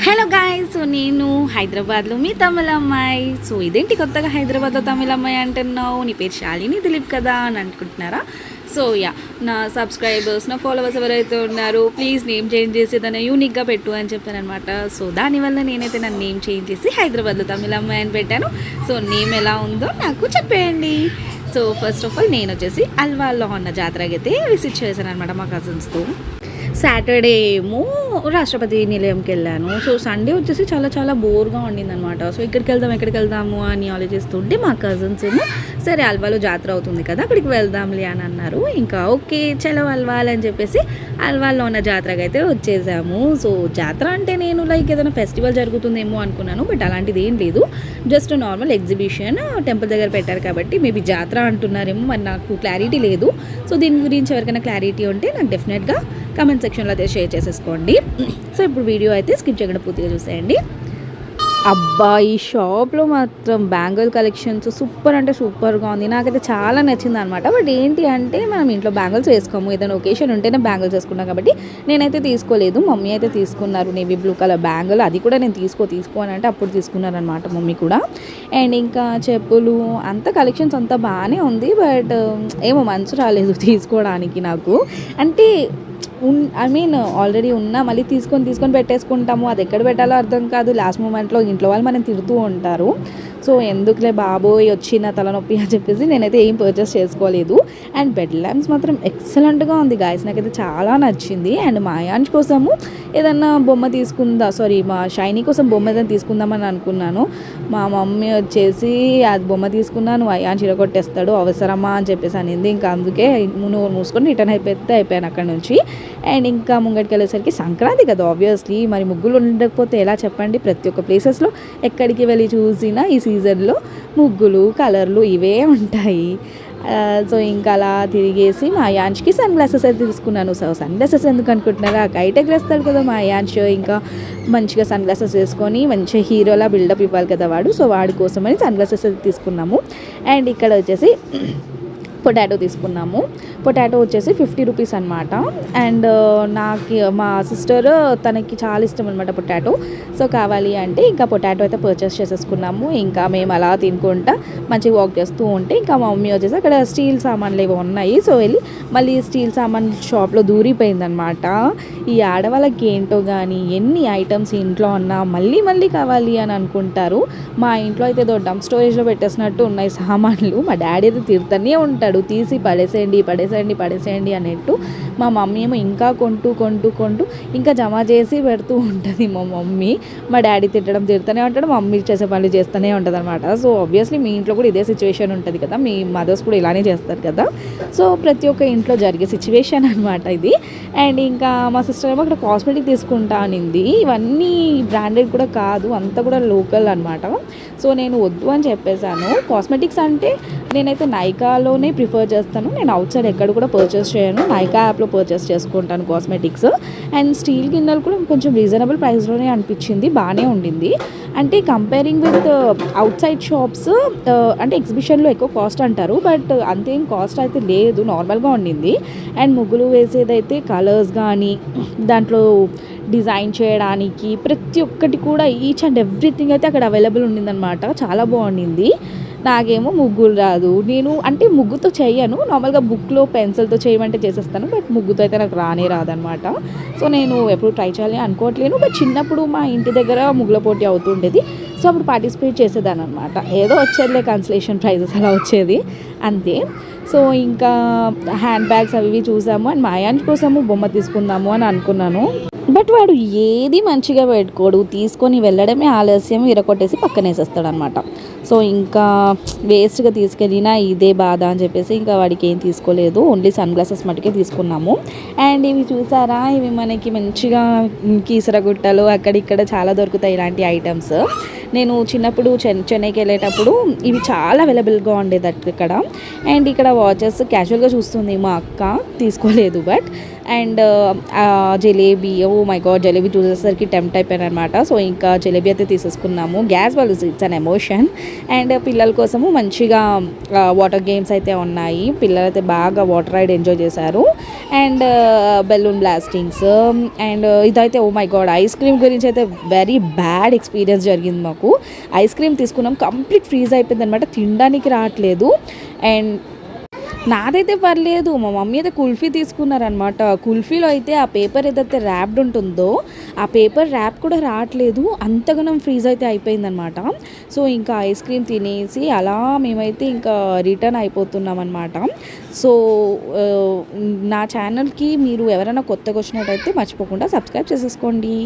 Hello guys, so నేను హైదరాబాద్లో మీ తమిళ అమ్మాయి. సో ఇదేంటి కొత్తగా హైదరాబాద్లో తమిళ అమ్మాయి అంటున్నావు, నీ పేరు శాలిని దిలీప్ కదా అని అనుకుంటున్నారా? సో నా సబ్స్క్రైబర్స్, నా ఫాలోవర్స్ ఎవరైతే ఉన్నారో ప్లీజ్ నేమ్ చేంజ్ చేసి దాన్ని యూనిక్గా పెట్టు అని చెప్పాను అనమాట. సో దానివల్ల నేనైతే నన్ను నేమ్ చేంజ్ చేసి హైదరాబాద్లో తమిళ అమ్మాయి అని పెట్టాను. సో నేమ్ ఎలా ఉందో నాకు చెప్పేయండి. సో ఫస్ట్ ఆఫ్ ఆల్ నేను వచ్చేసి అల్వాల్లో ఉన్న జాతరకి అయితే విజిట్ చేశాను అనమాట మా కజిన్స్తో. సాటర్డే ఏమో రాష్ట్రపతి నిలయంకి వెళ్ళాను. సో సండే వచ్చేసి చాలా చాలా బోర్గా ఉండిందనమాట. సో ఎక్కడికి వెళ్దాము అని ఆలోచిస్తుంటే మా కజిన్స్ ఏమో సరే అల్వాలో జాతర అవుతుంది కదా అక్కడికి వెళ్దాంలే అని అన్నారు. ఇంకా ఓకే చలో అల్వాల్ అని చెప్పేసి అల్వాల్లో ఉన్న జాతరకి అయితే వచ్చేసాము. సో జాతర అంటే నేను లైక్ ఏదైనా ఫెస్టివల్ జరుగుతుందేమో అనుకున్నాను, బట్ అలాంటిది ఏం లేదు. జస్ట్ నార్మల్ ఎగ్జిబిషన్ టెంపుల్ దగ్గర పెట్టారు కాబట్టి మేబీ జాతర అంటున్నారేమో, మరి నాకు క్లారిటీ లేదు. సో దీని గురించి ఎవరికైనా క్లారిటీ ఉంటే నాకు డెఫినెట్గా కామెంట్ సెక్షన్లో అయితే షేర్ చేసేసుకోండి. సో ఇప్పుడు వీడియో అయితే స్కిప్ చేయకుండా పూర్తిగా చూసేయండి. అబ్బా, ఈ షాప్లో మాత్రం బ్యాంగిల్ కలెక్షన్స్ సూపర్ అంటే సూపర్గా ఉంది. నాకైతే చాలా నచ్చింది అనమాట. బట్ ఏంటి అంటే మనం ఇంట్లో బ్యాంగిల్స్ వేసుకోము, ఏదైనా ఒకేషన్ ఉంటేనే బ్యాంగిల్స్ వేసుకున్నాం కాబట్టి నేనైతే తీసుకోలేదు. మమ్మీ అయితే తీసుకున్నారు నేవీ బ్లూ కలర్ బ్యాంగిల్. అది కూడా నేను తీసుకో అని అంటే అప్పుడు తీసుకున్నారనమాట మమ్మీ కూడా. అండ్ ఇంకా చెప్పులు అంత కలెక్షన్స్ అంతా బాగానే ఉంది, బట్ ఏమో మనసు రాలేదు తీసుకోవడానికి నాకు. అంటే ఆల్రెడీ ఉన్నా మళ్ళీ తీసుకొని పెట్టేసుకుంటాము. అది ఎక్కడ పెట్టాలో అర్థం కాదు. లాస్ట్ మూమెంట్లో ఇంట్లో వాళ్ళు మనం తిడుతూ ఉంటారు. సో ఎందుకులే బాబోయ్ వచ్చిన తలనొప్పి అని చెప్పేసి నేనైతే ఏం పర్చేస్ చేసుకోలేదు. అండ్ బెడ్ ల్యాంప్స్ మాత్రం ఎక్సలెంట్గా ఉంది గాయస్, నాకైతే చాలా నచ్చింది. అండ్ మా యాంష్ కోసము ఏదన్నా బొమ్మ మా షైనీ కోసం బొమ్మ ఏదైనా తీసుకుందామని అనుకున్నాను. మా మమ్మీ వచ్చేసి అది బొమ్మ తీసుకున్నాను, అయాన్ చిరగొట్టేస్తాడు అవసరమా అని చెప్పేసి అనింది. ఇంకా అందుకే నువ్వు మూసుకొని రిటర్న్ అయిపోయాను అక్కడ నుంచి. అండ్ ఇంకా ముంగటికి వెళ్ళేసరికి సంక్రాంతి కదా ఆబ్వియస్లీ, మరి ముగ్గులు ఉండకపోతే ఎలా చెప్పండి. ప్రతి ఒక్క ప్లేసెస్లో ఎక్కడికి వెళ్ళి చూసినా ఈ సీజన్లో ముగ్గులు కలర్లు ఇవే ఉంటాయి. సో ఇంకా అలా తిరిగేసి మా యాంష్కి సన్ గ్లాసెస్ అయితే తీసుకున్నాను. సో సన్ గ్లాసెస్ ఎందుకు అనుకుంటున్నారా, కైట్ ఎగరేస్తాడు కదా మా యాంష్. ఇంకా మంచిగా సన్ గ్లాసెస్ వేసుకొని మంచిగా హీరోలా బిల్డప్ ఇవ్వాలి కదా వాడు. సో వాడి కోసమని సన్ గ్లాసెస్ అయితే తీసుకున్నాము. అండ్ ఇక్కడ వచ్చేసి పొటాటో తీసుకున్నాము. పొటాటో వచ్చేసి 50 రూపీస్ అనమాట. అండ్ నాకు మా సిస్టర్ తనకి చాలా ఇష్టం అనమాట పొటాటో. సో కావాలి అంటే ఇంకా పొటాటో అయితే పర్చేస్ చేసేసుకున్నాము. ఇంకా మేము అలా తినుకుంటా మంచిగా వాక్ చేస్తూ ఉంటే ఇంకా మా మమ్మీ వచ్చేసి అక్కడ స్టీల్ సామాన్లు ఏవో ఉన్నాయి. సో వెళ్ళి మళ్ళీ స్టీల్ సామాన్ షాప్లో దూరిపోయిందనమాట. ఈ ఆడవాళ్ళకి ఏంటో కానీ ఎన్ని ఐటమ్స్ ఇంట్లో ఉన్నా మళ్ళీ కావాలి అని అనుకుంటారు. మా ఇంట్లో అయితే ఏదో డంప్ స్టోరేజ్లో పెట్టేసినట్టు ఉన్నాయి సామాన్లు. మా డాడీ అయితే తిడుతూనే ఉంటాడు, తీసి పడేసేయండి అన్నట్టు. మా మమ్మీ ఏమో ఇంకా కొంటూ ఇంకా జమ చేసి పెడుతూ ఉంటుంది మా మమ్మీ. మా డాడీ తిడుతూనే ఉంటాడు, మా మమ్మీ చేసే పనులు చేస్తూనే ఉంటుంది అనమాట. సో ఆబ్వియస్లీ మీ ఇంట్లో కూడా ఇదే సిచ్యువేషన్ ఉంటుంది కదా, మీ మదర్స్ కూడా ఇలానే చేస్తారు కదా. సో ప్రతి ఒక్క ఇంట్లో జరిగే సిచ్యువేషన్ అనమాట ఇది. అండ్ ఇంకా మా సిస్టర్ ఏమో అక్కడ కాస్మెటిక్ తీసుకుంటా అనింది. ఇవన్నీ బ్రాండెడ్ కూడా కాదు, అంతా కూడా లోకల్ అనమాట. సో నేను వద్దు అని చెప్పేశాను. కాస్మెటిక్స్ అంటే నేనైతే నైకాలోనే ప్రిఫర్ చేస్తాను. నేను అవుట్ సైడ్ ఎక్కడ కూడా పర్చేస్ చేయను, నైకా యాప్లో పర్చేస్ చేసుకుంటాను కాస్మెటిక్స్. అండ్ స్టీల్ గిన్నెలు కూడా కొంచెం రీజనబుల్ ప్రైస్లోనే అనిపించింది, బాగానే ఉండింది. అంటే comparing with out side shops అంటే ఎగ్జిబిషన్లో ఎక్కువ కాస్ట్ అంటారు, బట్ అంతేం కాస్ట్ అయితే లేదు, నార్మల్గా ఉండింది. అండ్ ముగ్గులు వేసేదైతే కలర్స్ కానీ దాంట్లో డిజైన్ చేయడానికి ప్రతి ఒక్కటి కూడా ఈచ్ అండ్ ఎవ్రీథింగ్ అయితే అక్కడ అవైలబుల్ ఉండిందనమాట. చాలా బాగుండింది. నాకేమో ముగ్గులు రాదు, నేను అంటే ముగ్గుతో చేయను, నార్మల్గా బుక్లో పెన్సిల్తో చేయమంటే చేసేస్తాను, బట్ ముగ్గుతో అయితే నాకు రాదనమాట. సో నేను ఎప్పుడు ట్రై చేయాలి అనుకోవట్లేను. బట్ చిన్నప్పుడు మా ఇంటి దగ్గర ముగ్గుల పోటీ అవుతుండేది. సో అప్పుడు పార్టిసిపేట్ చేసేదాన్ని అనమాట. ఏదో వచ్చేదిలే కన్సలేషన్ ప్రైజెస్ అలా వచ్చేది అంతే. సో ఇంకా హ్యాండ్ బ్యాగ్స్ అవి చూసాము. అండ్ మా యాంష్ కోసము బొమ్మ తీసుకుందాము అని అనుకున్నాను, బట్ వాడు ఏది మంచిగా పెట్టుకోడు, తీసుకొని వెళ్ళడమే ఆలస్యం, ఇరకొట్టేసి పక్కన వేసేస్తాడు అనమాట. సో ఇంకా వేస్ట్గా తీసుకెళ్ళినా ఇదే బాధ అని చెప్పేసి ఇంకా వాడికి ఏం తీసుకోలేదు, ఓన్లీ సన్ గ్లాసెస్ మటుకే తీసుకున్నాము. అండ్ ఇవి చూసారా, ఇవి మనకి మంచిగా కీసరగుట్టలు అక్కడిక్కడ చాలా దొరుకుతాయి ఇలాంటి ఐటమ్స్. నేను చిన్నప్పుడు చెన్నైకి వెళ్ళేటప్పుడు ఇవి చాలా అవైలబుల్గా ఉండేది ఇక్కడ. అండ్ ఇక్కడ వాచెస్ క్యాజువల్గా చూస్తుంది మా అక్క, తీసుకోలేదు. But and jalebi, oh my god, jalebi చూసేసరికి టెంప్ట్ అయిపోయాను అనమాట. సో ఇంకా జలేబీ అయితే తీసేసుకున్నాము. గ్యాస్ వాళ్ళు ఇట్స్ అన్ ఎమోషన్. అండ్ పిల్లల కోసము మంచిగా వాటర్ గేమ్స్ అయితే ఉన్నాయి. పిల్లలు అయితే బాగా వాటర్ రైడ్ ఎంజాయ్ చేశారు. And balloon blastings. అండ్ ఇదైతే oh my god, ice cream గురించి అయితే వెరీ బ్యాడ్ ఎక్స్పీరియన్స్ జరిగింది మాకు. ఐస్ క్రీమ్ తీసుకున్నాం, కంప్లీట్ ఫ్రీజ్ అయిపోయింది అనమాట, తినడానికి రావట్లేదు. అండ్ నాదైతే పర్లేదు, మా మమ్మీ అయితే కుల్ఫీ తీసుకున్నారనమాట. కుల్ఫీలో అయితే ఆ పేపర్ ఏదైతే ర్యాప్డ్ ఉంటుందో ఆ పేపర్ ర్యాప్ కూడా రావట్లేదు, అంతగానం ఫ్రీజ్ అయితే అయిపోయిందనమాట. సో ఇంకా ఐస్ క్రీమ్ తినేసి అలా మేమైతే ఇంకా రిటర్న్ అయిపోతున్నాం అనమాట. సో నా ఛానల్కి మీరు ఎవరైనా కొత్తగా వచ్చినట్టయితే మర్చిపోకుండా సబ్స్క్రైబ్ చేసేసుకోండి.